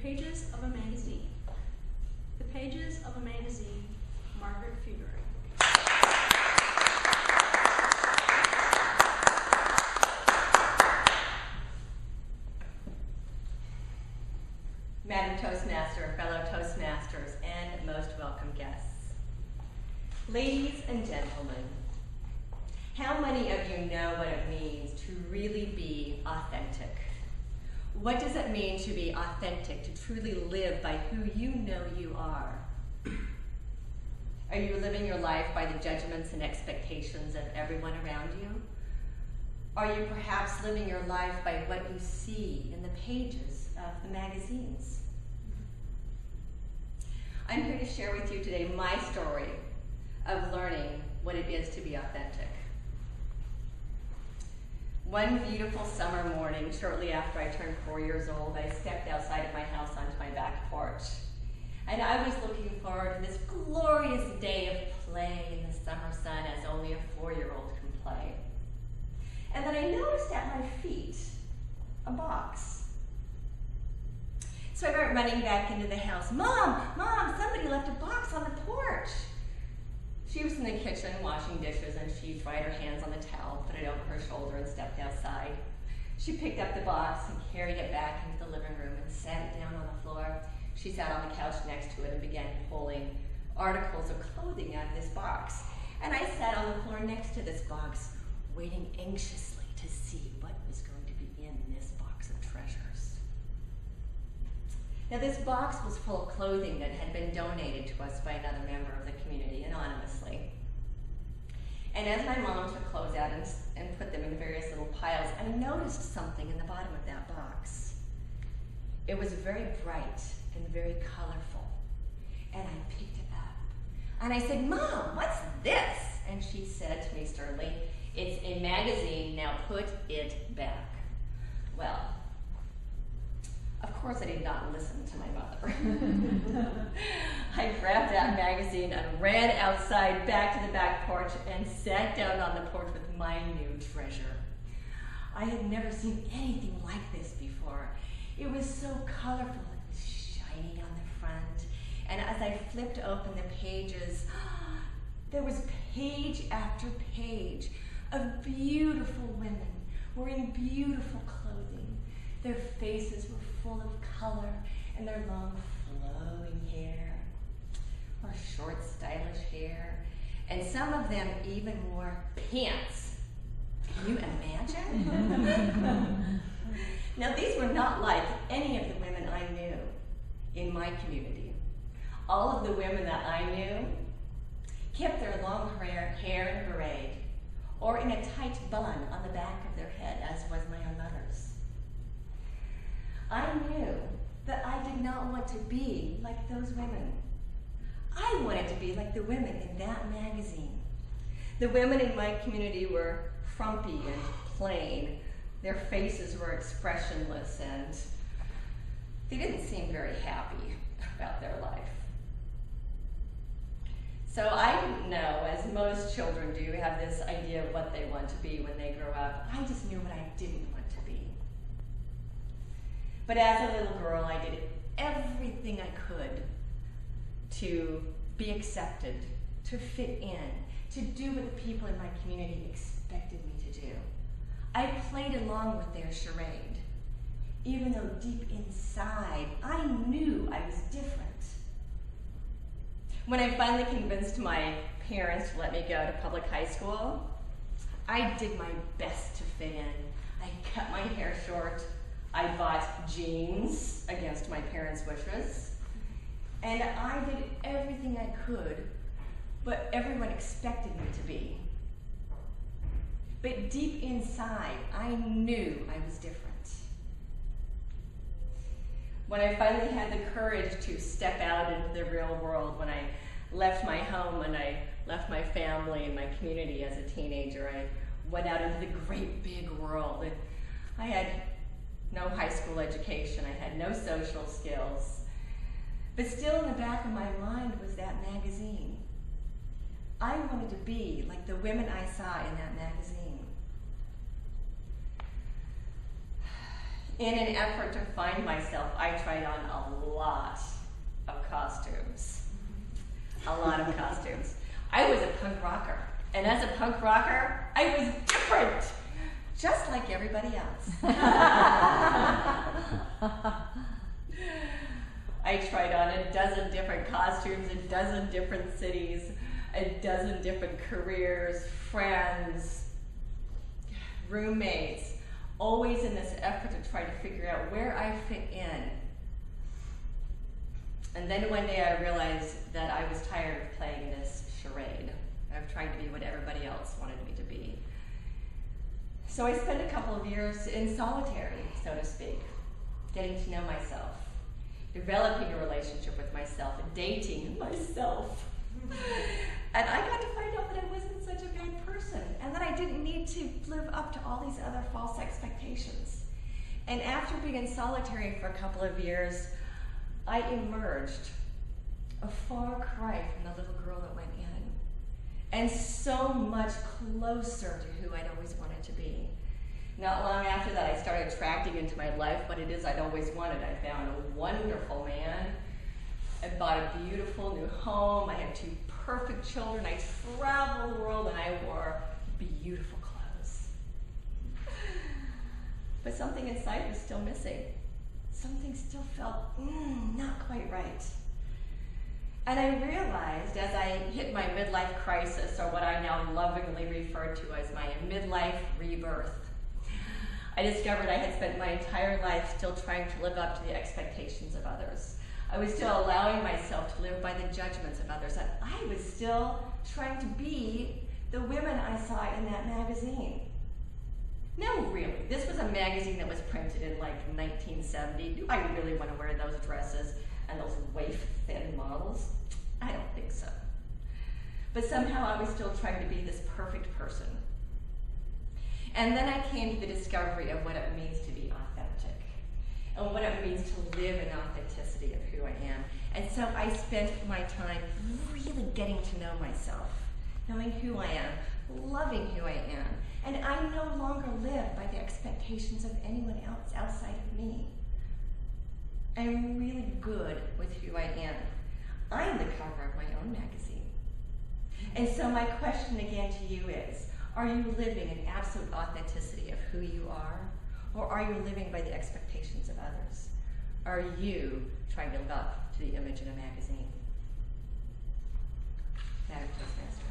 pages of a magazine. The pages of a magazine, Margaret Fugere. Madam Toastmaster, fellow Toastmasters, and most welcome guests. Ladies and gentlemen, how many of you know what it means to really be authentic? What does it mean to be authentic, to truly live by who you know you are? Are you living your life by the judgments and expectations of everyone around you? Are you perhaps living your life by what you see in the pages of the magazines? I'm here to share with you today my story of learning what it is to be authentic. One beautiful summer morning, shortly after I turned 4 years old, I stepped outside of my house onto my back porch. And I was looking forward to this glorious day of play in the summer sun as only a 4-year-old can play. And then I noticed at my feet a box. So I went running back into the house. Mom, somebody left a box on the porch. She was in the kitchen washing dishes, and she dried her hands on the towel, put it over her shoulder, and stepped outside. She picked up the box and carried it back into the living room and sat it down on the floor. She sat on the couch next to it and began pulling articles of clothing out of this box. And I sat on the floor next to this box, waiting anxiously to see what was going to be in this box of treasures. Now, this box was full of clothing that had been donated to us by another member of the community anonymously. And as my mom took clothes out and put them in various little piles, I noticed something in the bottom of that box. It was very bright and very colorful, and I picked it up. And I said, Mom, what's this? And she said to me sternly, it's a magazine, now put it back. Well, of course I did not listen to my mother. I grabbed that magazine and ran outside back to the back porch and sat down on the porch with my new treasure. I had never seen anything like this before. It was so colorful, it was shiny on the front. And as I flipped open the pages, there was page after page of beautiful women wearing beautiful clothing. Their faces were full of color, and their long flowing hair, or short stylish hair, and some of them even wore pants. Can you imagine? Now, these were not like any of the women I knew in my community. All of the women that I knew kept their long hair in a braid or in a tight bun on the back of their head, as was my own mother's. I knew that I did not want to be like those women. I wanted to be like the women in that magazine. The women in my community were frumpy and plain. Their faces were expressionless, and they didn't seem very happy about their life. So I didn't know, as most children do, have this idea of what they want to be when they grow up. I just knew what I didn't want to be. But as a little girl, I did everything I could to be accepted, to fit in, to do what the people in my community expected me to do. I played along with their charade, even though deep inside, I knew I was different. When I finally convinced my parents to let me go to public high school, I did my best to fit in. I cut my hair short. I bought jeans against my parents' wishes. And I did everything I could, but everyone expected me to be. But deep inside, I knew I was different. When I finally had the courage to step out into the real world, when I left my home and I left my family and my community as a teenager, I went out into the great big world. And I had no high school education, I had no social skills. But still in the back of my mind was that magazine. I wanted to be like the women I saw in that magazine. In an effort to find myself, I tried on a lot of costumes. A lot of costumes. I was a punk rocker. And as a punk rocker, I was different. Just like everybody else. I tried on a dozen different costumes, a dozen different cities, a dozen different careers, friends, roommates, always in this effort to try to figure out where I fit in. And then one day I realized that I was tired of playing this charade, of trying to be what everybody else wanted me to be. So I spent a couple of years in solitary, so to speak, getting to know myself, developing a relationship with myself, dating myself. And I got to find out that I wasn't such a bad person, and that I didn't need to live up to all these other false expectations. And after being in solitary for a couple of years, I emerged a far cry from the little girl that went in, and so much closer to who I'd always wanted to be. Not long after that, I started attracting into my life what it is I'd always wanted. I found a wonderful man. I bought a beautiful new home. I had 2 perfect children. I traveled the world, and I wore beautiful clothes. But something inside was still missing. Something still felt not quite right. And I realized as I hit my midlife crisis, or what I now lovingly refer to as my midlife rebirth, I discovered I had spent my entire life still trying to live up to the expectations of others. I was still allowing myself to live by the judgments of others. And I was still trying to be the women I saw in that magazine. No, really. This was a magazine that was printed in like 1970. Do I really want to wear those dresses and those waif-thin models? I don't think so. But somehow I was still trying to be this perfect person. And then I came to the discovery of what it means to be authentic, and what it means to live in authenticity of who I am. And so I spent my time really getting to know myself, knowing who I am, loving who I am. And I no longer live by the expectations of anyone else outside of me. I'm really good with who I am. I'm the cover of my own magazine. And so my question again to you is, are you living in absolute authenticity of who you are? Or are you living by the expectations of others? Are you trying to live up to the image in a magazine? Madam Toastmaster.